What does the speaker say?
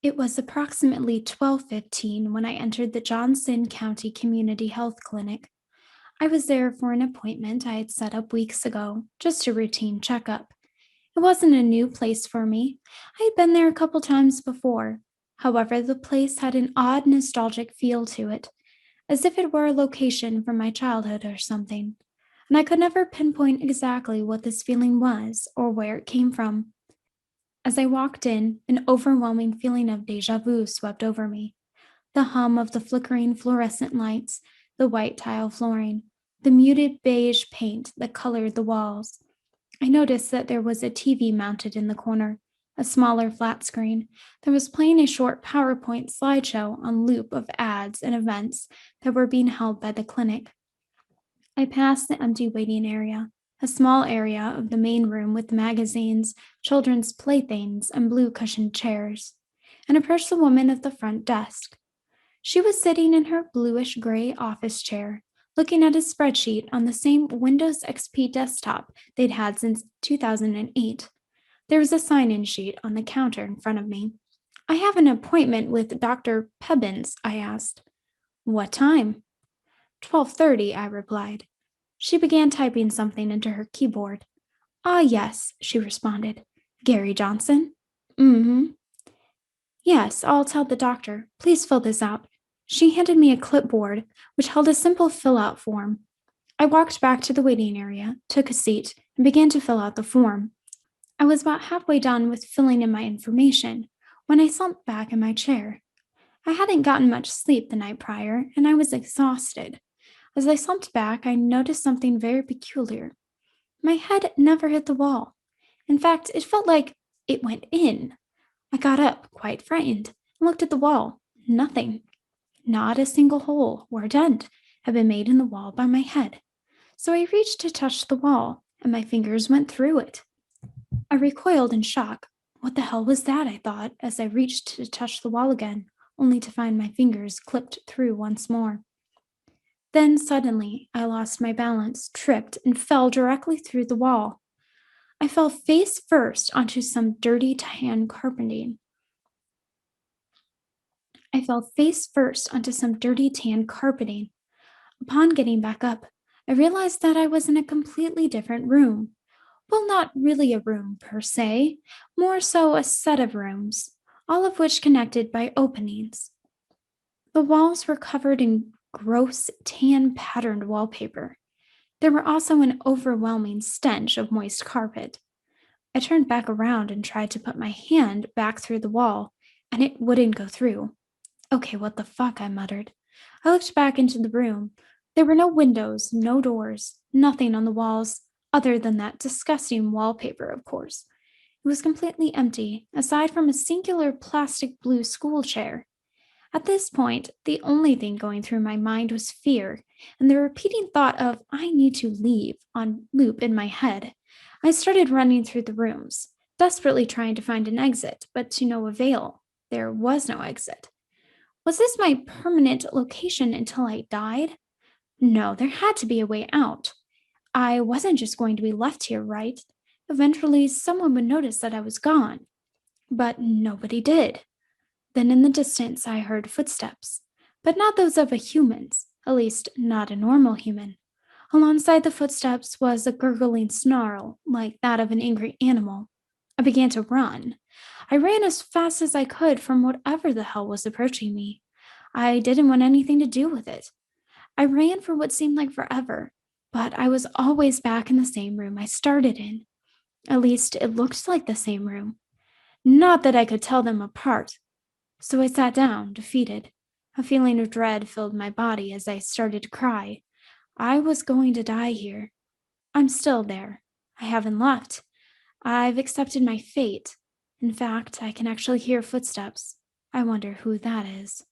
It was approximately 12:15 when I entered the Johnson County Community Health Clinic. I was there for an appointment I had set up weeks ago, just a routine checkup. It wasn't a new place for me. I had been there a couple times before. However, the place had an odd nostalgic feel to it, as if it were a location from my childhood or something. And I could never pinpoint exactly what this feeling was or where it came from. As I walked in, an overwhelming feeling of deja vu swept over me. The hum of the flickering fluorescent lights, the white tile flooring, the muted beige paint that colored the walls. I noticed that there was a TV mounted in the corner, a smaller flat screen that was playing a short PowerPoint slideshow on loop of ads and events that were being held by the clinic. I passed the empty waiting area, a small area of the main room with magazines, children's playthings, and blue cushioned chairs, and approached the woman at the front desk. She was sitting in her bluish gray office chair, looking at a spreadsheet on the same Windows XP desktop they'd had since 2008. There was a sign in sheet on the counter in front of me. I have an appointment with Dr. Pebbins, I asked. What time? 12:30, I replied. She began typing something into her keyboard. Ah, yes, she responded. Gary Johnson? Mm-hmm. Yes, I'll tell the doctor. Please fill this out. She handed me a clipboard, which held a simple fill-out form. I walked back to the waiting area, took a seat, and began to fill out the form. I was about halfway done with filling in my information when I slumped back in my chair. I hadn't gotten much sleep the night prior, and I was exhausted. As I slumped back, I noticed something very peculiar. My head never hit the wall. In fact, it felt like it went in. I got up, quite frightened, and looked at the wall. Nothing. Not a single hole or dent had been made in the wall by my head. So I reached to touch the wall, and my fingers went through it. I recoiled in shock. What the hell was that? I thought, as I reached to touch the wall again, only to find my fingers clipped through once more. Then suddenly I lost my balance, tripped, and fell directly through the wall. I fell face first onto some dirty tan carpeting. Upon getting back up, I realized that I was in a completely different room. Well, not really a room per se, more so a set of rooms, all of which connected by openings. The walls were covered in gross tan patterned wallpaper. There were also an overwhelming stench of moist carpet. I turned back around and tried to put my hand back through the wall, and it wouldn't go through. Okay, what the fuck, I muttered. I looked back into the room. There were no windows, no doors, nothing on the walls, other than that disgusting wallpaper, of course. It was completely empty, aside from a singular plastic blue school chair. At this point, the only thing going through my mind was fear, and the repeating thought of, I need to leave, on loop in my head. I started running through the rooms, desperately trying to find an exit, but to no avail. There was no exit. Was this my permanent location until I died? No, there had to be a way out. I wasn't just going to be left here, right? Eventually, someone would notice that I was gone. But nobody did. Then in the distance, I heard footsteps, but not those of a human's, at least not a normal human. Alongside the footsteps was a gurgling snarl, like that of an angry animal. I began to run. I ran as fast as I could from whatever the hell was approaching me. I didn't want anything to do with it. I ran for what seemed like forever, but I was always back in the same room I started in. At least it looked like the same room. Not that I could tell them apart. So I sat down, defeated. A feeling of dread filled my body as I started to cry. I was going to die here. I'm still there. I haven't left. I've accepted my fate. In fact, I can actually hear footsteps. I wonder who that is.